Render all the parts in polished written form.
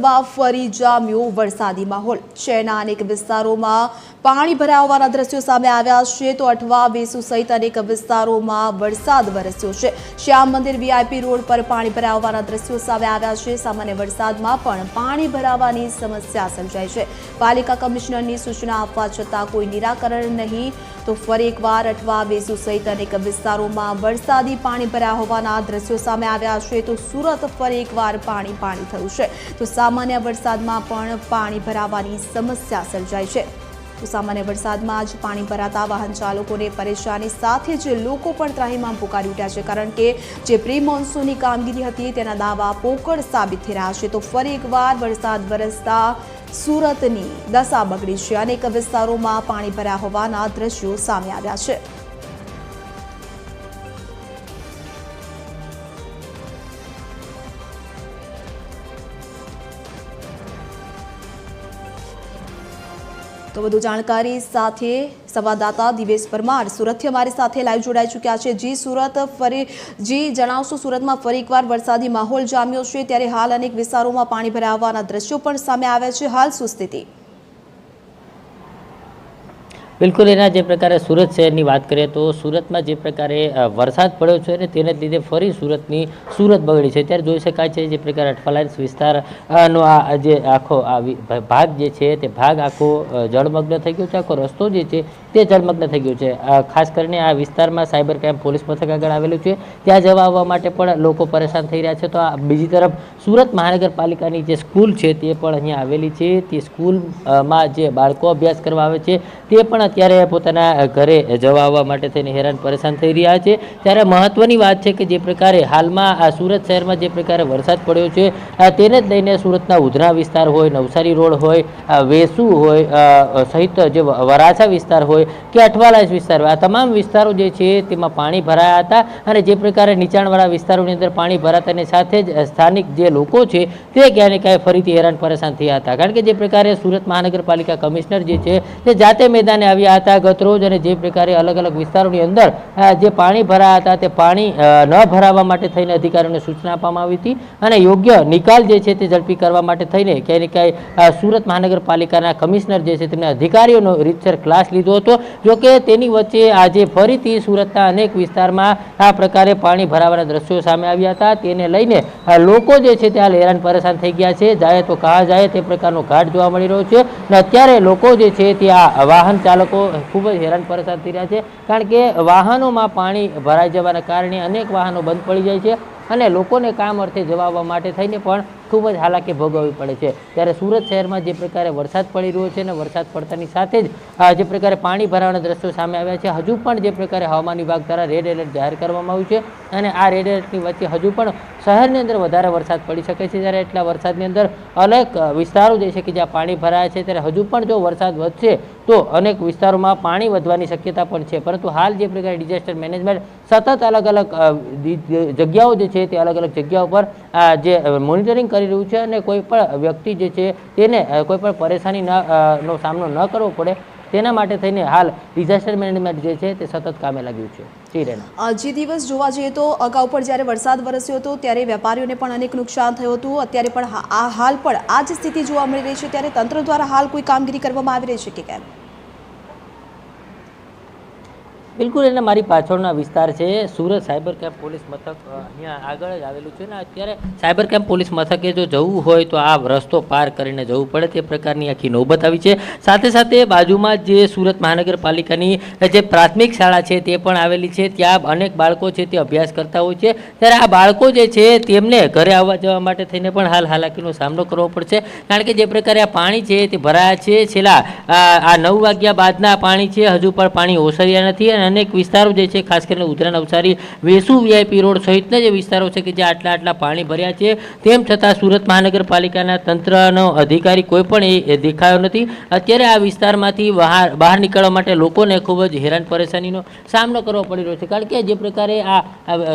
સુરતમાં ફરી જામ્યો વરસાદી માહોલ। શહેરના અનેક વિસ્તારોમાં પાણી ભરાયા હોવાના દ્રશ્યો સામે આવ્યા છે તો અઠવા વેસુ સહિત અનેક વિસ્તારોમાં વરસાદ વરસ્યો છે। શ્યામ મંદિર વીઆઈપી રોડ પર પાણી ભરાયા હોવાના દ્રશ્યો સામે આવ્યા છે। સામાન્ય વરસાદમાં પણ પાણી ભરાવાની સમસ્યા સર્જાઈ છે। પાલિકા કમિશનરની સૂચના આપવા છતાં કોઈ નિરાકરણ નહીં તો ફરી એકવાર અઠવા વેસુ સહિત અનેક વિસ્તારોમાં વરસાદી પાણી ભરાયા હોવાના દ્રશ્યો સામે આવ્યા છે તો સુરત ફરી એકવાર પાણી થયું છે તો સામાન્ય વરસાદમાં પણ પાણી ભરાવાની સમસ્યા સર્જાઈ છે। તો સામાન્ય વરસાદમાં જ પાણી ભરાતા વાહન ચાલકોને પરેશાની સાથે જ લોકો પણ ત્રાહિમામ પુકારી ઉઠ્યા છે કારણ કે જે પ્રી મોન્સૂનની કામગીરી હતી તેના દાવા પોકળ સાબિત થઈ રહ્યા છે તો ફરી એકવાર વરસાદ વરસતા સુરતની દશા બગડી છે। અનેક વિસ્તારોમાં પાણી ભર્યા હોવાના દ્રશ્યો સામે આવ્યા છે। તો વધુ જાણકારી સાથે સંવાદદાતા દિવેશ પરમાર સુરતથી અમારી સાથે લાઈવ જોડાઈ ચૂક્યા છે। જી સુરત ફરી જણાવશો, સુરતમાં ફરી એકવાર વરસાદી માહોલ જામ્યો છે ત્યારે હાલ અનેક વિસ્તારોમાં પાણી ભરાયા હોવાના દ્રશ્યો પણ સામે આવ્યા છે, હાલ શું સ્થિતિ? બિલકુલ એના જે પ્રકારે સુરત શહેરની વાત કરીએ તો સુરતમાં જે પ્રકારે વરસાદ પડ્યો છે ને તેને લીધે ફરી સુરત બગડી છે। ત્યારે જોઈ શકાય છે જે પ્રકારે અઠવાલાઇન્સ વિસ્તારનો આ જે આખો ભાગ જે છે તે ભાગ આખો જળમગ્ન થઈ ગયો છે। આખો રસ્તો જે છે તે જળમગ્ન થઈ ગયો છે। ખાસ કરીને આ વિસ્તારમાં સાયબર ક્રાઇમ પોલીસ મથક આગળ આવેલું છે, ત્યાં જવા આવવા માટે પણ લોકો પરેશાન થઈ રહ્યા છે। તો આ બીજી તરફ સુરત મહાનગરપાલિકાની જે સ્કૂલ છે તે પણ અહીંયા આવેલી છે। તે સ્કૂલમાં જે બાળકો અભ્યાસ કરવા આવે છે તે પણ અત્યારે પોતાના ઘરે જવા આવવા માટે થઈને હેરાન પરેશાન થઈ રહ્યા છે। ત્યારે મહત્વની વાત છે કે જે પ્રકારે હાલમાં આ સુરત શહેરમાં જે પ્રકારે વરસાદ પડ્યો છે તેને જ લઈને સુરતના ઉધના વિસ્તાર હોય, નવસારી રોડ હોય, વેસુ હોય સહિત જે વરાછા વિસ્તાર હોય કે અઠવાલાઇન્સ વિસ્તાર હોય, આ તમામ વિસ્તારો જે છે તેમાં પાણી ભરાયા હતા। અને જે પ્રકારે નીચાણવાળા વિસ્તારોની અંદર પાણી ભરાતાની સાથે જ સ્થાનિક જે લોકો છે તે ક્યાંય ને ક્યાંય ફરીથી હેરાન પરેશાન થયા હતા કારણ કે જે પ્રકારે સુરત મહાનગરપાલિકા કમિશનર જે છે તે જાતે મેદાને આવ્યા હતા ગત રોજ અને જે પ્રકારે અલગ અલગ વિસ્તારોની અંદર જે પાણી ભરાયા હતા તે પાણી ન ભરાવા માટે થઈને અધિકારીઓને સૂચના આપવામાં આવી હતી અને યોગ્ય નિકાલ જે છે તે ઝડપી કરવા માટે થઈને ક્યાંય ને ક્યાંય સુરત મહાનગરપાલિકાના કમિશનર જે છે તેમના અધિકારીઓનો રીતસર ક્લાસ લીધો હતો। જોકે તેની વચ્ચે આજે ફરીથી સુરતના અનેક વિસ્તારમાં આ પ્રકારે પાણી ભરાવાના દ્રશ્યો સામે આવ્યા હતા। તેને લઈને લોકો જે છે તે હાલ હેરાન પરેશાન થઈ ગયા છે। જાય તો કહા જાય તે પ્રકારનો ઘાટ જોવા મળી રહ્યો છે અને અત્યારે લોકો જે છે તે આ વાહન ચાલકો ખૂબ જ હેરાન પરેશાન થઈ રહ્યા છે કારણ કે વાહનોમાં પાણી ભરાઈ જવાના કારણે અનેક વાહનો બંધ પડી જાય છે અને લોકોને કામ અર્થે જવા આવવા માટે થઈને પણ ખૂબ જ હાલાકી ભોગવવી પડે છે। ત્યારે સુરત શહેરમાં જે પ્રકારે વરસાદ પડી રહ્યો છે અને વરસાદ પડતાની સાથે જ જે પ્રકારે પાણી ભરાવાના દ્રશ્યો સામે આવ્યા છે, હજુ પણ જે પ્રકારે હવામાન વિભાગ દ્વારા રેડ એલર્ટ જાહેર કરવામાં આવ્યું છે અને આ રેડ એલર્ટની વચ્ચે હજુ પણ શહેરની અંદર વધારે વરસાદ પડી શકે છે। જ્યારે એટલા વરસાદની અંદર અનેક વિસ્તારો જે છે કે જ્યાં પાણી ભરાયા છે ત્યારે હજુ પણ જો વરસાદ વધશે તો અનેક વિસ્તારોમાં પાણી વધવાની શક્યતા પણ છે। પરંતુ હાલ જે પ્રકારે ડિઝાસ્ટર મેનેજમેન્ટ સતત અલગ અલગ જગ્યાઓ જે છે તે અલગ અલગ જગ્યાઓ પર જે મોનિટરિંગ કરી રહ્યું છે અને કોઈ પણ વ્યક્તિ જે છે તેને કોઈ પણ પરેશાની નો સામનો ન કરવો પડે તેના માટે થઈને હાલ ડિઝાસ્ટર મેનેજમેન્ટ જે છે તે સતત કામે લાગ્યું છે। જે દિવસ જોવા જઈએ તો અગાઉ પણ જ્યારે વરસાદ વરસ્યો હતો ત્યારે વેપારીઓને પણ અનેક નુકસાન થયું હતું, અત્યારે પણ હાલ પણ આ જ સ્થિતિ જોવા મળી રહી છે। ત્યારે તંત્ર દ્વારા હાલ કોઈ કામગીરી કરવામાં આવી રહી છે કે કેમ? બિલકુલ એને મારી પાછળના વિસ્તાર છે સુરત સાયબર કેમ્પ પોલીસ મથક અહીંયા આગળ જ આવેલું છે ને અત્યારે સાયબર કેમ્પ પોલીસ મથકે જો જવું હોય તો આ રસ્તો પાર કરીને જવું પડે તે પ્રકારની આખી નોબત આવી છે। સાથે સાથે બાજુમાં જે સુરત મહાનગરપાલિકાની જે પ્રાથમિક શાળા છે તે પણ આવેલી છે, ત્યાં અનેક બાળકો છે તે અભ્યાસ કરતા હોય છે। ત્યારે આ બાળકો જે છે તેમને ઘરે આવવા જવા માટે થઈને પણ હાલ હાલાકીનો સામનો કરવો પડશે કારણ કે જે પ્રકારે આ પાણી છે તે ભરાયા છે છેલ્લા આ 9 વાગ્યા બાદના પાણી છે, હજુ પણ પાણી ઓસર્યા નથી અને અનેક વિસ્તારો જે છે ખાસ કરીને ઉધના, નવસારી, વેસુ વીઆઈપી રોડ સહિતના જે વિસ્તારો છે કે જ્યાં આટલા પાણી ભર્યા છે તેમ છતાં સુરત મહાનગરપાલિકાના તંત્રનો અધિકારી કોઈ પણ એ દેખાયો નથી। અત્યારે આ વિસ્તારમાંથી બહાર નીકળવા માટે લોકોને ખૂબ જ હેરાન પરેશાનીનો સામનો કરવો પડી રહ્યો છે કારણ કે જે પ્રકારે આ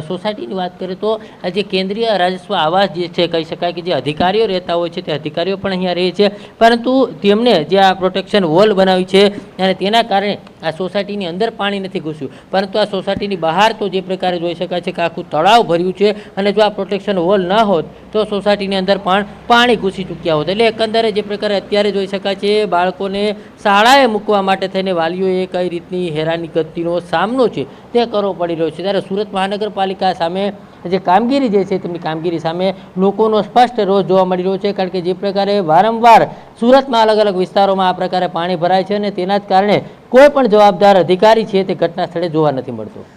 સોસાયટીની વાત કરીએ તો જે કેન્દ્રીય રાજસ્વ આવાસ જે છે કહી શકાય કે જે અધિકારીઓ રહેતા હોય છે તે અધિકારીઓ પણ અહીંયા રહે છે પરંતુ તેમને જે આ પ્રોટેક્શન વોલ બનાવી છે અને તેના કારણે આ સોસાયટીની અંદર પાણી નથી ઘૂસ્યું, પરંતુ આ સોસાયટીની બહાર તો જે પ્રકારે જોઈ શકાય છે કે આખું તળાવ ભર્યું છે, અને જો આ પ્રોટેક્શન વોલ ન હોત તો સોસાયટીની અંદર પણ પાણી ઘૂસી ચૂક્યા હોત. એટલે એકંદરે જે પ્રકારે અત્યારે જોઈ શકાય છે બાળકોને શાળાએ મૂકવા માટે થઈને વાલીઓએ કઈ રીતની હેરાનગતિનો સામનો છે તે કરવો પડી રહ્યો છે. ત્યારે સુરત મહાનગરપાલિકા સામે જે કામગીરી જે છે તેમની કામગીરી સામે લોકોનો સ્પષ્ટ રોષ જોવા મળી રહ્યો છે, કારણ કે જે પ્રકારે વારંવાર સુરતમાં અલગ અલગ વિસ્તારોમાં આ પ્રકારે પાણી ભરાય છે અને તેના જ કારણે કોઈ પણ જવાબદાર અધિકારી છે તે ઘટના સ્થળે જોવા નથી મળતો.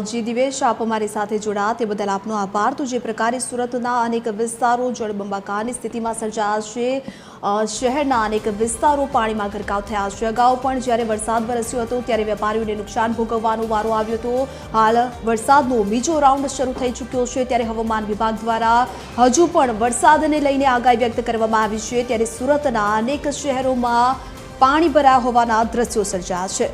જી દિવેશ, આપ અમારી સાથે જોડાયા તે બદલ આપનો આભાર. તો જે પ્રકારે સુરતના અનેક વિસ્તારો જળબંબાકારની સ્થિતિમાં સર્જાયા છે, શહેરના અનેક વિસ્તારો પાણીમાં ગરકાવ થયા છે. અગાઉ પણ જ્યારે વરસાદ વરસ્યો હતો ત્યારે વેપારીઓને નુકસાન ભોગવવાનો વારો આવ્યો હતો. હાલ વરસાદનો બીજો રાઉન્ડ શરૂ થઈ ચૂક્યો છે, ત્યારે હવામાન વિભાગ દ્વારા હજુ પણ વરસાદને લઈને આગાહી વ્યક્ત કરવામાં આવી છે. ત્યારે સુરતના અનેક શહેરોમાં પાણી ભરાયા હોવાના દ્રશ્યો સર્જાયા છે.